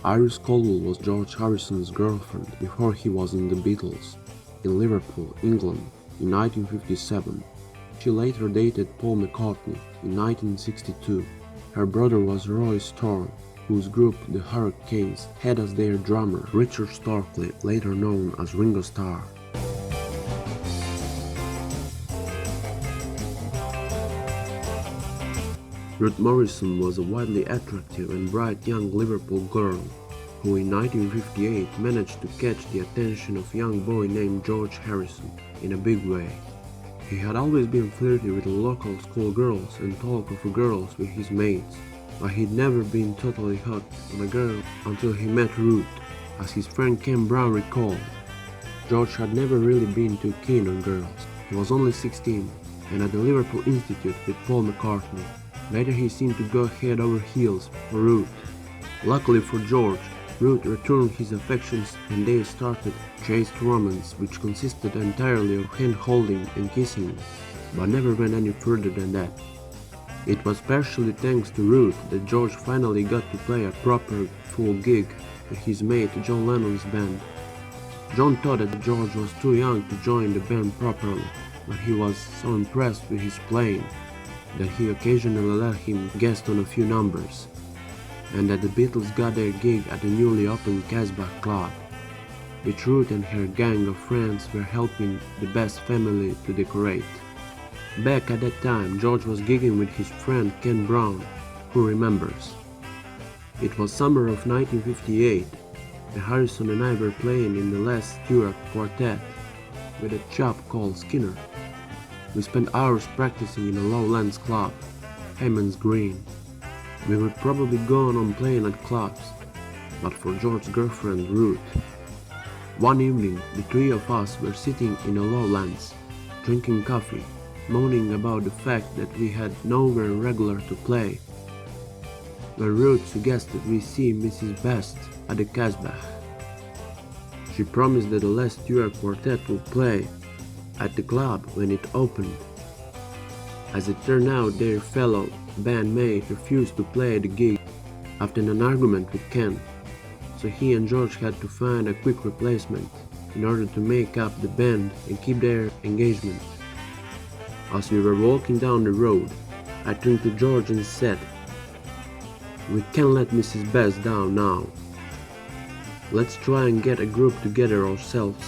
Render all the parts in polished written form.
Iris Caldwell was George Harrison's girlfriend before he was in the Beatles, in Liverpool, England, in 1957. She later dated Paul McCartney in 1962. Her brother was Roy Storm, whose group The Hurricanes had as their drummer Richard Starkey, later known as Ringo Starr. Ruth Morrison was a widely attractive and bright young Liverpool girl who in 1958 managed to catch the attention of a young boy named George Harrison in a big way. He had always been flirty with the local schoolgirls and talked of girls with his mates, but he'd never been totally hooked on a girl until he met Ruth. As his friend Ken Brown recalled, George had never really been too keen on girls. He was only 16 and at the Liverpool Institute with Paul McCartney. Later he seemed to go head over heels for Ruth. Luckily for George, Ruth returned his affections and they started chaste romance which consisted entirely of hand-holding and kissing, but never went any further than that. It was partially thanks to Ruth that George finally got to play a proper full gig with his mate John Lennon's band. John thought that George was too young to join the band properly, but he was so impressed with his playing that he occasionally let him guest on a few numbers, and that the Beatles got their gig at the newly opened Casbah Club, which Ruth and her gang of friends were helping the Best family to decorate. Back at that time, George was gigging with his friend Ken Brown, who remembers. It was summer of 1958, and Harrison and I were playing in the Les Stewart Quartet with a chap called Skinner. We spent hours practicing in a Lowlands club, Hammond's Green. We would probably go on playing at clubs, but for George's girlfriend Ruth. One evening, the three of us were sitting in a Lowlands, drinking coffee, moaning about the fact that we had nowhere regular to play, when Ruth suggested we see Mrs. Best at the Casbah. She promised that the Les Stewart Quartet would play at the club when it opened. As it turned out, their fellow bandmate refused to play the gig after an argument with Ken, so he and George had to find a quick replacement in order to make up the band and keep their engagement. As we were walking down the road, I turned to George and said, "We can't let Mrs. Best down now. Let's try and get a group together ourselves.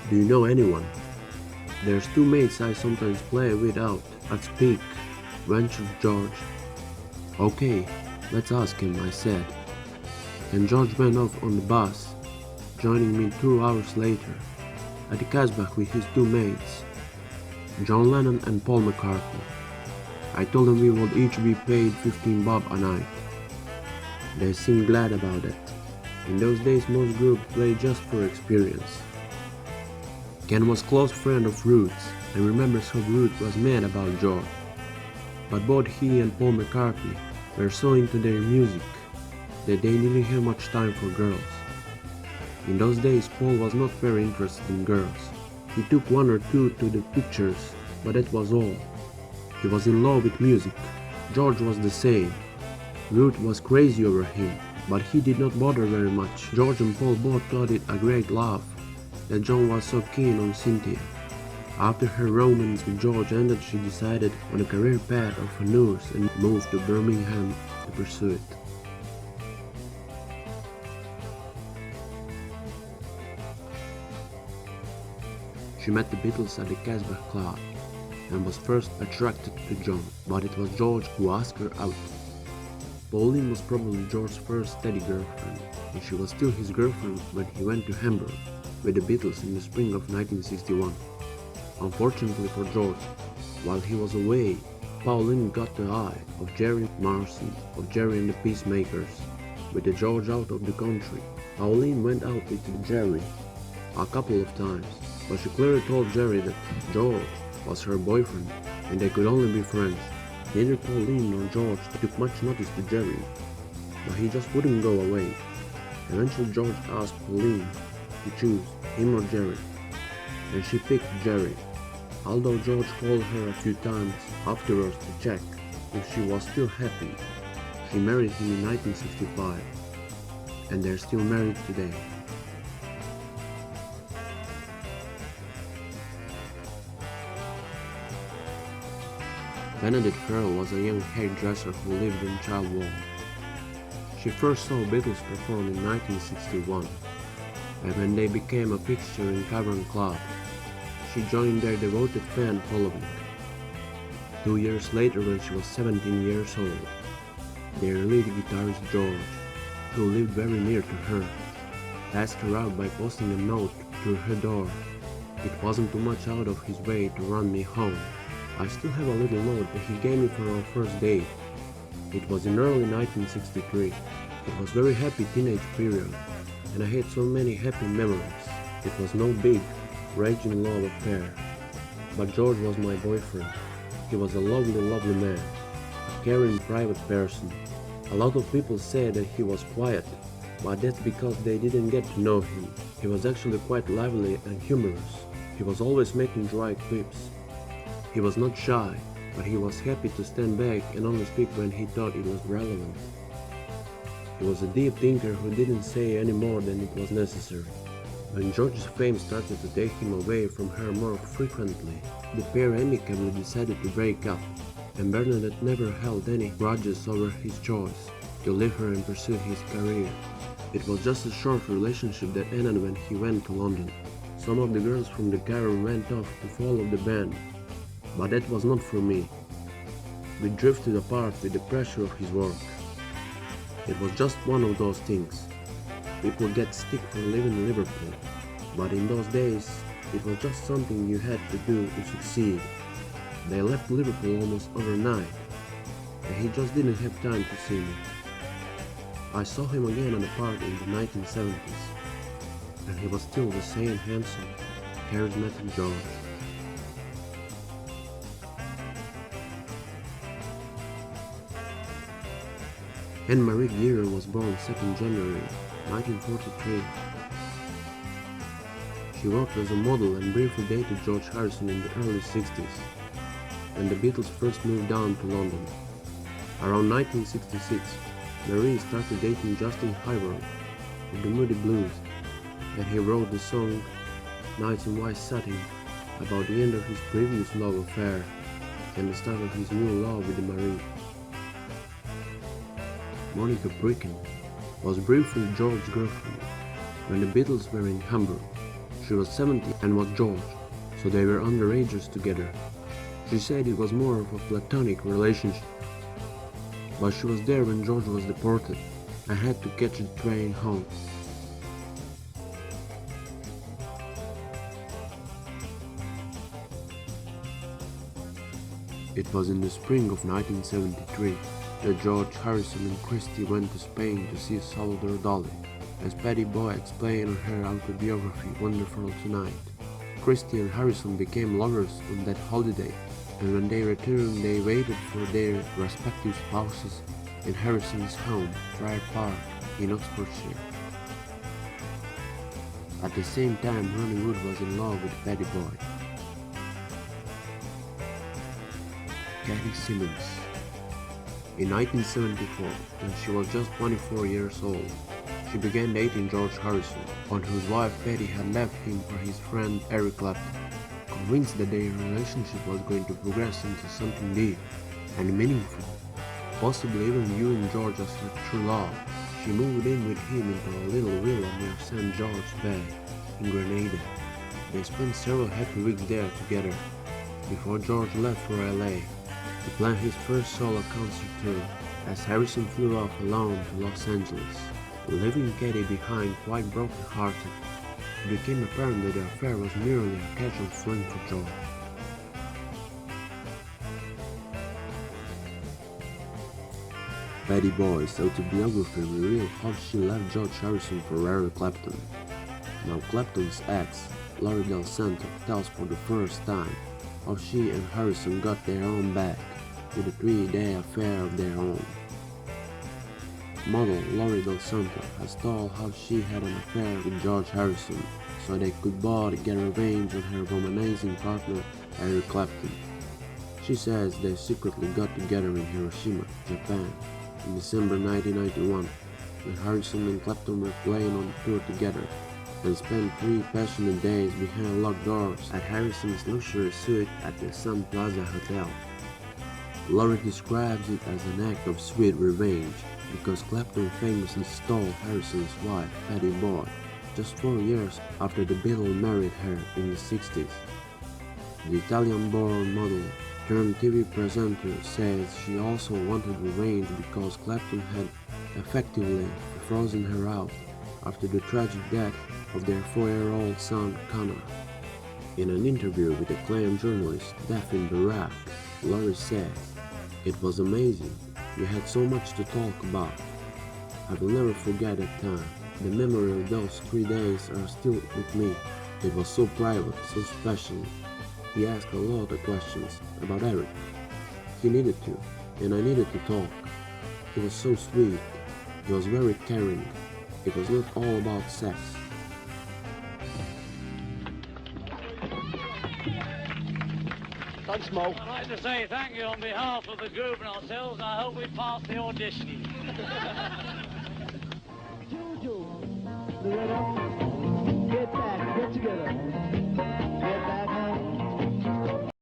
Do you know anyone?" "There's two mates I sometimes play with out at Speak," ventured George. "Okay, let's ask him," I said. And George went off on the bus, joining me 2 hours later at the Casbah with his two mates, John Lennon and Paul McCartney. I told them we would each be paid 15 bob a night. They seemed glad about it. In those days most groups played just for experience. Ken was a close friend of Ruth's and remembers how Ruth was mad about George. But both he and Paul McCartney were so into their music that they didn't have much time for girls. In those days Paul was not very interested in girls. He took one or two to the pictures, but that was all. He was in love with music. George was the same. Ruth was crazy over him, but he did not bother very much. George and Paul both thought it a great laugh that John was so keen on Cynthia. After her romance with George ended, she decided on a career path of a nurse and moved to Birmingham to pursue it. She met the Beatles at the Casbah Club and was first attracted to John, but it was George who asked her out. Pauline was probably George's first steady girlfriend, and she was still his girlfriend when he went to Hamburg with the Beatles in the spring of 1961. Unfortunately for George, while he was away, Pauline got the eye of Jerry Morrison of Jerry and the Peacemakers. With the George out of the country, Pauline went out with Jerry a couple of times, but she clearly told Jerry that George was her boyfriend and they could only be friends. Neither Pauline nor George took much notice to Jerry, but he just wouldn't go away. Eventually George asked Pauline to choose him or Jerry, and she picked Jerry, although George called her a few times afterwards to check if she was still happy. She married him in 1965. and they're still married today. Bernardette Farrell was a young hairdresser who lived in Caldwell. She first saw Beatles perform in 1961, and when they became a fixture in Guirron club, she joined their devoted fan following. 2 years later, when she was 17 years old, their lead guitarist George, who lived very near to her, asked her out by posting a note to her door. It wasn't too much out of his way to run me home. I still have a little note that he gave me for our first date. It was in early 1963. It was very happy teenage period, and I had so many happy memories. It was no big, raging love affair, but George was my boyfriend. He was a lovely, lovely man, a caring private person. A lot of people said that he was quiet, but that's because they didn't get to know him. He was actually quite lively and humorous. He was always making dry quips. He was not shy, but he was happy to stand back and only speak when he thought it was relevant. He was a deep thinker who didn't say any more than it was necessary. When George's fame started to take him away from her more frequently, the pair amicably decided to break up, and Bernardette never held any grudges over his choice to leave her and pursue his career. It was just a short relationship that ended when he went to London. Some of the girls from the Guirron went off to follow the band, but that was not for me. We drifted apart with the pressure of his work. It was just one of those things. People get stick for living in Liverpool, but in those days, it was just something you had to do to succeed. They left Liverpool almost overnight, and he just didn't have time to see me. I saw him again at a party in the 1970s, and he was still the same handsome, charismatic George. Anne-Marie Guirron was born 2nd January 1943. She worked as a model and briefly dated George Harrison in the early 60s, when the Beatles first moved down to London. Around 1966, Marie started dating Justin Hayward of the Moody Blues, and he wrote the song Nights in White Satin about the end of his previous love affair and the start of his new love with Marie. Monica Bricken was briefly George's girlfriend when the Beatles were in Hamburg. She was 70 and was George, so they were underagers together. She said it was more of a platonic relationship, but she was there when George was deported and had to catch the train home. It was in the spring of 1973 that George Harrison and Krissy went to Spain to see Salvador Dali. As Patty Boy explained on her autobiography Wonderful Tonight, Krissy and Harrison became lovers on that holiday, and when they returned they waited for their respective spouses in Harrison's home, Friar Park, in Oxfordshire. At the same time, Ronnie Wood was in love with Patty Boy. Katie Simmonds. In 1974, when she was just 24 years old, she began dating George Harrison, on whose wife Patty had left him for his friend Eric Clapton. Convinced that their relationship was going to progress into something deep and meaningful, possibly even viewing George as her true love, she moved in with him into a little villa near St. George's Bay in Grenada. They spent several happy weeks there together, before George left for LA to plan his first solo concert tour, as Harrison flew off alone to Los Angeles. Leaving Katie behind quite broken-hearted, it became apparent that the affair was merely a casual fling for George. Patty Boy's autobiography revealed how she left George Harrison for Eric Clapton. Now Clapton's ex, Lori Santo, tells for the first time how she and Harrison got their own back with a 3-day affair of their own. Model Lori Santo has told how she had an affair with George Harrison so they could both get revenge on her womanizing partner Eric Clapton. She says they secretly got together in Hiroshima, Japan in December 1991 when Harrison and Clapton were playing on tour together, and spent 3 passionate days behind locked doors at Harrison's luxury suite at the Sun Plaza Hotel. Laurie describes it as an act of sweet revenge because Clapton famously stole Harrison's wife, Pattie Boyd, just 4 years after the Beatles married her in the 60s. The Italian-born model turned TV presenter says she also wanted revenge because Clapton had effectively frozen her out after the tragic death of their 4-year-old son Connor. In an interview with acclaimed journalist Daphne Barak, Laurie said, "It was amazing. We had so much to talk about. I will never forget that time. The memory of those 3 days are still with me. It was so private, so special. He asked a lot of questions about Eric. He needed to, and I needed to talk. He was so sweet. He was very caring. It was not all about sex." Thanks, Mo. I'd like to say thank you on behalf of the group and ourselves. I hope we pass the audition.